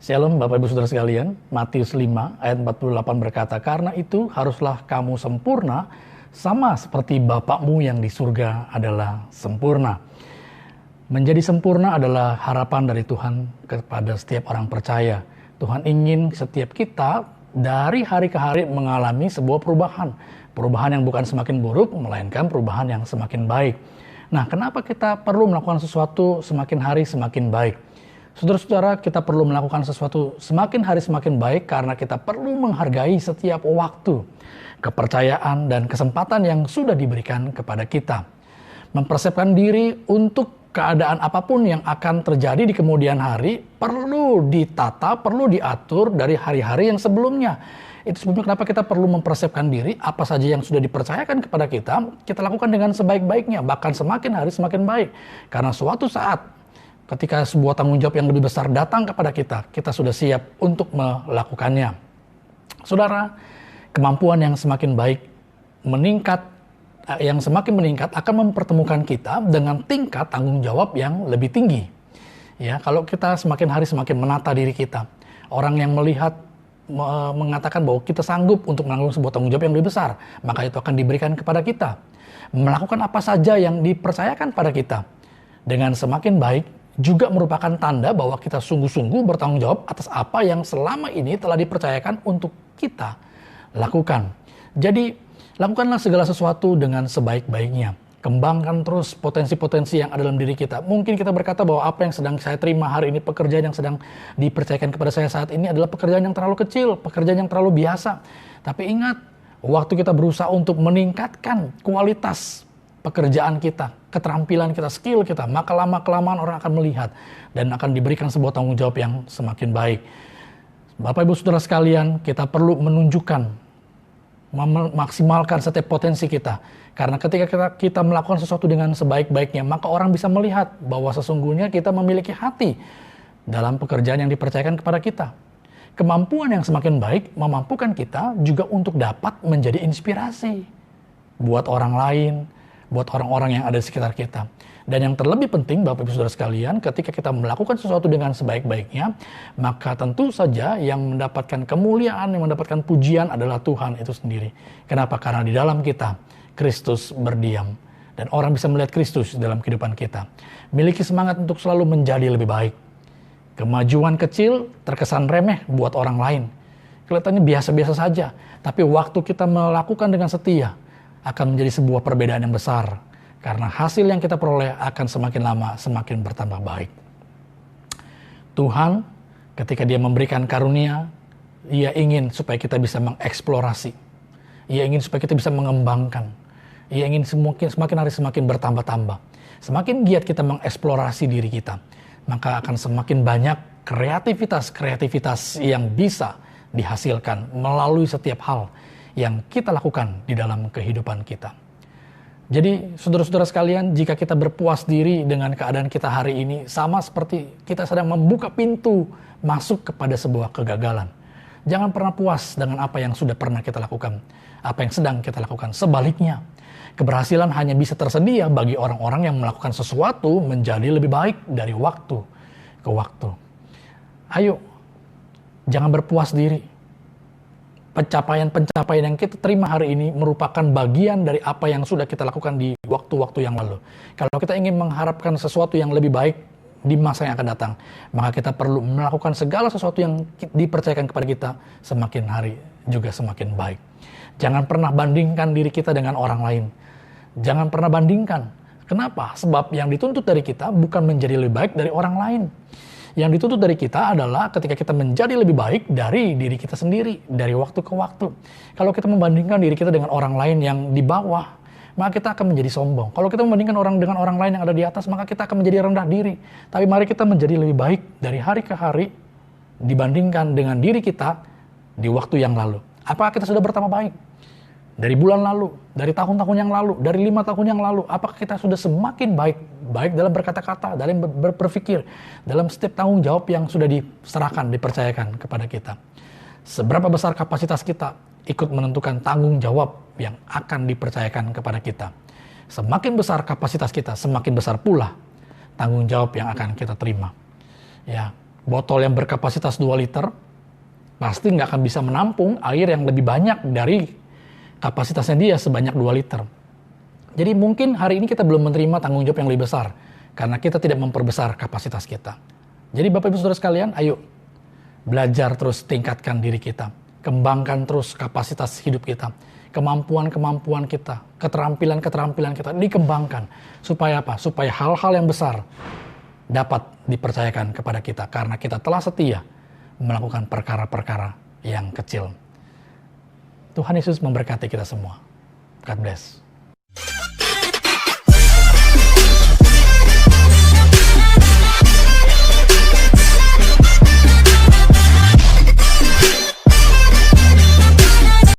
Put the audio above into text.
Shalom Bapak Ibu Saudara sekalian, Matius 5 ayat 48 berkata, "Karena itu haruslah kamu sempurna, sama seperti Bapakmu yang di surga adalah sempurna." Menjadi sempurna adalah harapan dari Tuhan kepada setiap orang percaya. Tuhan ingin setiap kita dari hari ke hari mengalami sebuah perubahan. Perubahan yang bukan semakin buruk, melainkan perubahan yang semakin baik. Nah, kenapa kita perlu melakukan sesuatu semakin hari semakin baik? Saudara-saudara, kita perlu melakukan sesuatu semakin hari semakin baik karena kita perlu menghargai setiap waktu, kepercayaan, dan kesempatan yang sudah diberikan kepada kita. Mempersiapkan diri untuk keadaan apapun yang akan terjadi di kemudian hari perlu ditata, perlu diatur dari hari-hari yang sebelumnya. Itu sebabnya kenapa kita perlu mempersiapkan diri, apa saja yang sudah dipercayakan kepada kita lakukan dengan sebaik-baiknya, bahkan semakin hari semakin baik. Karena suatu saat, ketika sebuah tanggung jawab yang lebih besar datang kepada kita sudah siap untuk melakukannya. Saudara, kemampuan yang semakin baik semakin meningkat akan mempertemukan kita dengan tingkat tanggung jawab yang lebih tinggi. Ya, kalau kita semakin hari semakin menata diri kita, orang yang melihat mengatakan bahwa kita sanggup untuk menanggung sebuah tanggung jawab yang lebih besar, maka itu akan diberikan kepada kita. Melakukan apa saja yang dipercayakan pada kita dengan semakin baik juga merupakan tanda bahwa kita sungguh-sungguh bertanggung jawab atas apa yang selama ini telah dipercayakan untuk kita lakukan. Jadi, lakukanlah segala sesuatu dengan sebaik-baiknya. Kembangkan terus potensi-potensi yang ada dalam diri kita. Mungkin kita berkata bahwa apa yang sedang saya terima hari ini, pekerjaan yang sedang dipercayakan kepada saya saat ini adalah pekerjaan yang terlalu kecil, pekerjaan yang terlalu biasa. Tapi ingat, waktu kita berusaha untuk meningkatkan kualitas pekerjaan kita, keterampilan kita, skill kita, maka lama-kelamaan orang akan melihat dan akan diberikan sebuah tanggung jawab yang semakin baik. Bapak Ibu Saudara sekalian, kita perlu menunjukkan, memaksimalkan setiap potensi kita. Karena ketika kita melakukan sesuatu dengan sebaik-baiknya, maka orang bisa melihat bahwa sesungguhnya kita memiliki hati dalam pekerjaan yang dipercayakan kepada kita. Kemampuan yang semakin baik memampukan kita juga untuk dapat menjadi inspirasi buat orang lain, buat orang-orang yang ada di sekitar kita. Dan yang terlebih penting, Bapak Ibu Saudara sekalian, ketika kita melakukan sesuatu dengan sebaik-baiknya, maka tentu saja yang mendapatkan kemuliaan, yang mendapatkan pujian adalah Tuhan itu sendiri. Kenapa? Karena di dalam kita, Kristus berdiam. Dan orang bisa melihat Kristus dalam kehidupan kita. Miliki semangat untuk selalu menjadi lebih baik. Kemajuan kecil terkesan remeh buat orang lain. Kelihatannya biasa-biasa saja. Tapi waktu kita melakukan dengan setia, akan menjadi sebuah perbedaan yang besar. Karena hasil yang kita peroleh akan semakin lama semakin bertambah baik. Tuhan ketika Dia memberikan karunia, Ia ingin supaya kita bisa mengeksplorasi. Ia ingin supaya kita bisa mengembangkan. Ia ingin semakin hari semakin bertambah-tambah. Semakin giat kita mengeksplorasi diri kita, maka akan semakin banyak kreativitas yang bisa dihasilkan melalui setiap hal yang kita lakukan di dalam kehidupan kita. Jadi saudara-saudara sekalian, jika kita berpuas diri dengan keadaan kita hari ini, sama seperti kita sedang membuka pintu masuk kepada sebuah kegagalan. Jangan pernah puas dengan apa yang sudah pernah kita lakukan, apa yang sedang kita lakukan. Sebaliknya, keberhasilan hanya bisa tersedia bagi orang-orang yang melakukan sesuatu menjadi lebih baik dari waktu ke waktu. Ayo, jangan berpuas diri. Pencapaian-pencapaian yang kita terima hari ini merupakan bagian dari apa yang sudah kita lakukan di waktu-waktu yang lalu. Kalau kita ingin mengharapkan sesuatu yang lebih baik di masa yang akan datang, maka kita perlu melakukan segala sesuatu yang dipercayakan kepada kita semakin hari juga semakin baik. Jangan pernah bandingkan diri kita dengan orang lain. Jangan pernah bandingkan. Kenapa? Sebab yang dituntut dari kita bukan menjadi lebih baik dari orang lain. Yang dituntut dari kita adalah ketika kita menjadi lebih baik dari diri kita sendiri, dari waktu ke waktu. Kalau kita membandingkan diri kita dengan orang lain yang di bawah, maka kita akan menjadi sombong. Kalau kita membandingkan dengan orang lain yang ada di atas, maka kita akan menjadi rendah diri. Tapi mari kita menjadi lebih baik dari hari ke hari dibandingkan dengan diri kita di waktu yang lalu. Apakah kita sudah bertambah baik? Dari bulan lalu, dari tahun-tahun yang lalu, dari 5 tahun yang lalu, apakah kita sudah semakin baik dalam berkata-kata, dalam berpikir, dalam setiap tanggung jawab yang sudah diserahkan, dipercayakan kepada kita. Seberapa besar kapasitas kita ikut menentukan tanggung jawab yang akan dipercayakan kepada kita. Semakin besar kapasitas kita, semakin besar pula tanggung jawab yang akan kita terima. Ya, botol yang berkapasitas 2 liter pasti nggak akan bisa menampung air yang lebih banyak dari kapasitasnya dia sebanyak 2 liter. Jadi mungkin hari ini kita belum menerima tanggung jawab yang lebih besar karena kita tidak memperbesar kapasitas kita. Jadi Bapak Ibu Saudara sekalian, ayo belajar terus tingkatkan diri kita. Kembangkan terus kapasitas hidup kita. Kemampuan-kemampuan kita, keterampilan-keterampilan kita dikembangkan. Supaya apa? Supaya hal-hal yang besar dapat dipercayakan kepada kita karena kita telah setia melakukan perkara-perkara yang kecil. Tuhan Yesus memberkati kita semua. God bless.